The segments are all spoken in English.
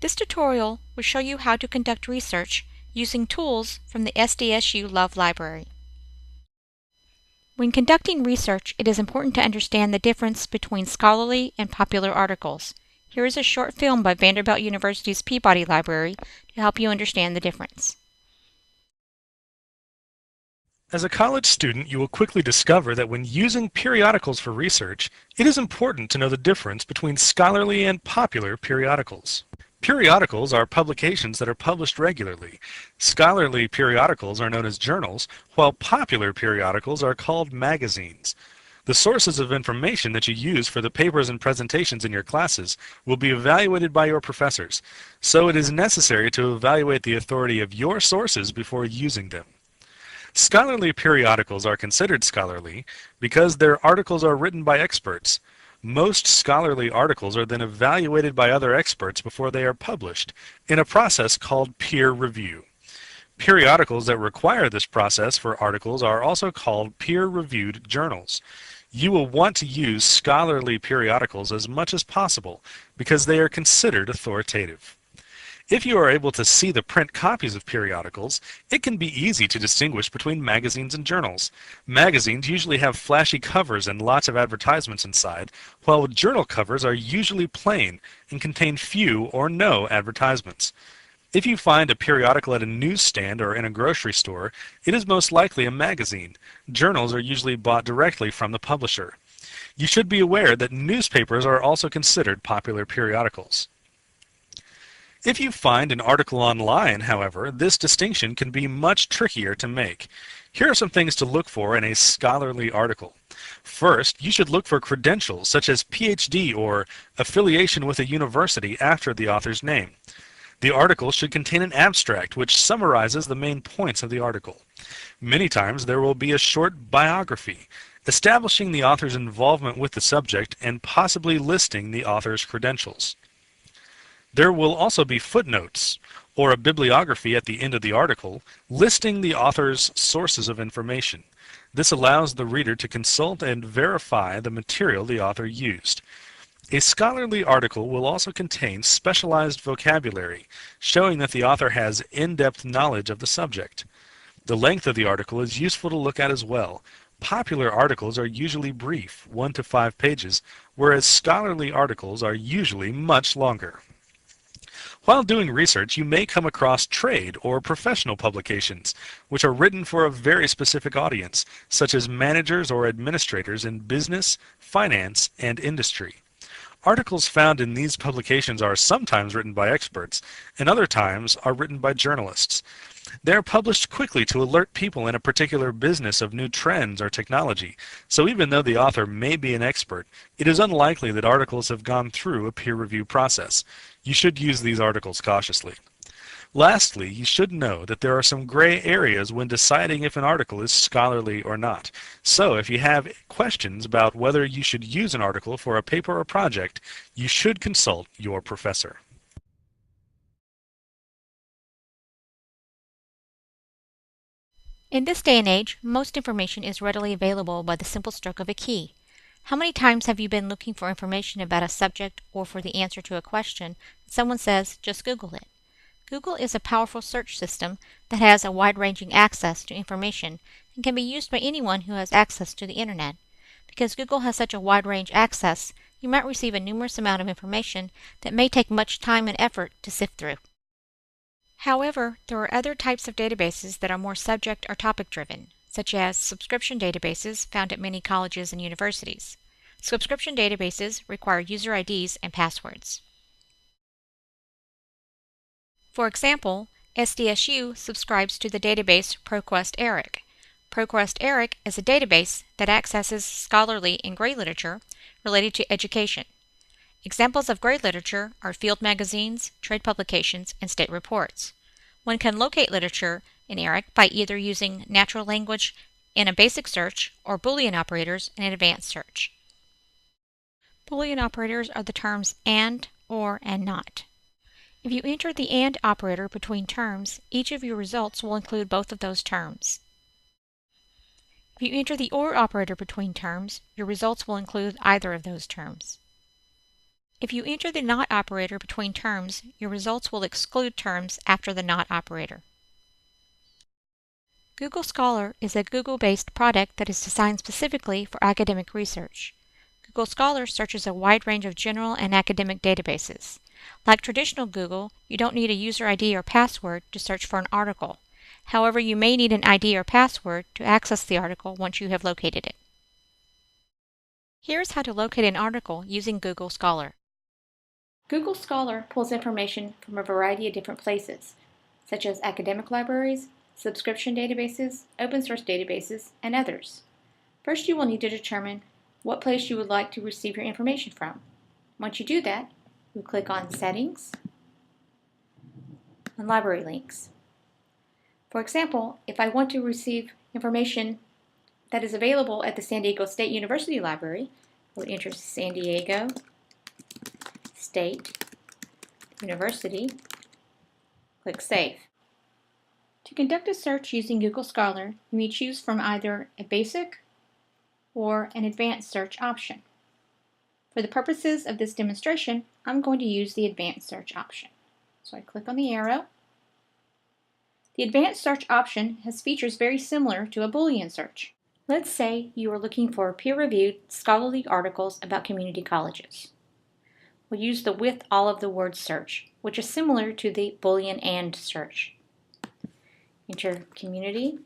This tutorial will show you how to conduct research using tools from the SDSU Love Library. When conducting research, it is important to understand the difference between scholarly and popular articles. Here is a short film by Vanderbilt University's Peabody Library to help you understand the difference. As a college student, you will quickly discover that when using periodicals for research, it is important to know the difference between scholarly and popular periodicals. Periodicals are publications that are published regularly. Scholarly periodicals are known as journals, while popular periodicals are called magazines. The sources of information that you use for the papers and presentations in your classes will be evaluated by your professors, so it is necessary to evaluate the authority of your sources before using them. Scholarly periodicals are considered scholarly because their articles are written by experts. Most scholarly articles are then evaluated by other experts before they are published, in a process called peer review. Periodicals that require this process for articles are also called peer-reviewed journals. You will want to use scholarly periodicals as much as possible because they are considered authoritative. If you are able to see the print copies of periodicals, it can be easy to distinguish between magazines and journals. Magazines usually have flashy covers and lots of advertisements inside, while journal covers are usually plain and contain few or no advertisements. If you find a periodical at a newsstand or in a grocery store, it is most likely a magazine. Journals are usually bought directly from the publisher. You should be aware that newspapers are also considered popular periodicals. If you find an article online, however, this distinction can be much trickier to make. Here are some things to look for in a scholarly article. First, you should look for credentials such as PhD or affiliation with a university after the author's name. The article should contain an abstract which summarizes the main points of the article. Many times there will be a short biography, establishing the author's involvement with the subject and possibly listing the author's credentials. There will also be footnotes, or a bibliography at the end of the article, listing the author's sources of information. This allows the reader to consult and verify the material the author used. A scholarly article will also contain specialized vocabulary, showing that the author has in-depth knowledge of the subject. The length of the article is useful to look at as well. Popular articles are usually brief, 1 to 5 pages, whereas scholarly articles are usually much longer. While doing research, you may come across trade or professional publications, which are written for a very specific audience, such as managers or administrators in business, finance, and industry. Articles found in these publications are sometimes written by experts, and other times are written by journalists. They are published quickly to alert people in a particular business of new trends or technology, so even though the author may be an expert, it is unlikely that articles have gone through a peer review process. You should use these articles cautiously. Lastly, you should know that there are some gray areas when deciding if an article is scholarly or not. So if you have questions about whether you should use an article for a paper or project, you should consult your professor. In this day and age, most information is readily available by the simple stroke of a key. How many times have you been looking for information about a subject or for the answer to a question, and someone says, just Google it? Google is a powerful search system that has a wide-ranging access to information and can be used by anyone who has access to the Internet. Because Google has such a wide-range access, you might receive a numerous amount of information that may take much time and effort to sift through. However, there are other types of databases that are more subject or topic driven, such as subscription databases found at many colleges and universities. Subscription databases require user IDs and passwords. For example, SDSU subscribes to the database ProQuest-ERIC. ProQuest-ERIC is a database that accesses scholarly and gray literature related to education. Examples of gray literature are field magazines, trade publications, and state reports. One can locate literature in ERIC by either using natural language in a basic search or Boolean operators in an advanced search. Boolean operators are the terms and, or, and not. If you enter the AND operator between terms, each of your results will include both of those terms. If you enter the OR operator between terms, your results will include either of those terms. If you enter the not operator between terms, your results will exclude terms after the not operator. Google Scholar is a Google-based product that is designed specifically for academic research. Google Scholar searches a wide range of general and academic databases. Like traditional Google, you don't need a user ID or password to search for an article. However, you may need an ID or password to access the article once you have located it. Here's how to locate an article using Google Scholar. Google Scholar pulls information from a variety of different places, such as academic libraries, subscription databases, open source databases, and others. First, you will need to determine what place you would like to receive your information from. Once you do that, you click on Settings and Library Links. For example, if I want to receive information that is available at the San Diego State University Library, I would enter San Diego State University, click Save. To conduct a search using Google Scholar, you may choose from either a basic or an advanced search option. For the purposes of this demonstration, I'm going to use the advanced search option. So I click on the arrow. The advanced search option has features very similar to a Boolean search. Let's say you are looking for peer-reviewed scholarly articles about community colleges. We'll use the with all of the words search, which is similar to the Boolean AND search. Enter community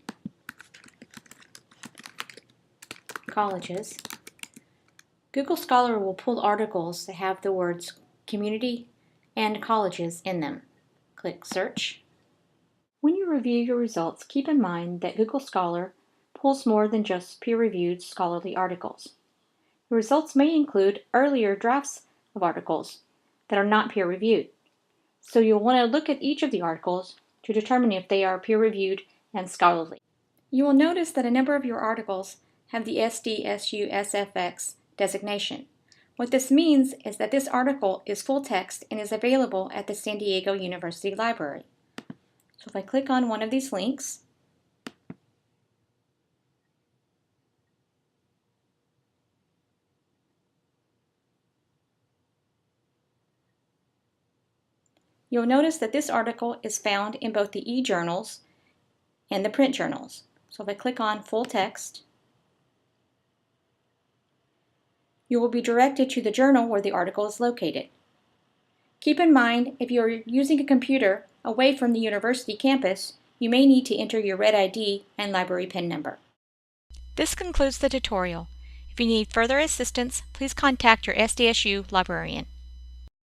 colleges. Google Scholar will pull articles that have the words community and colleges in them. Click search. When you review your results, keep in mind that Google Scholar pulls more than just peer-reviewed scholarly articles. The results may include earlier drafts of articles that are not peer-reviewed. So you'll want to look at each of the articles to determine if they are peer-reviewed and scholarly. You will notice that a number of your articles have the SDSU SFX designation. What this means is that this article is full text and is available at the San Diego University Library. So if I click on one of these links, you'll notice that this article is found in both the e-journals and the print journals. So if I click on full text, you will be directed to the journal where the article is located. Keep in mind, if you are using a computer away from the university campus, you may need to enter your red ID and library PIN number. This concludes the tutorial. If you need further assistance, please contact your SDSU librarian.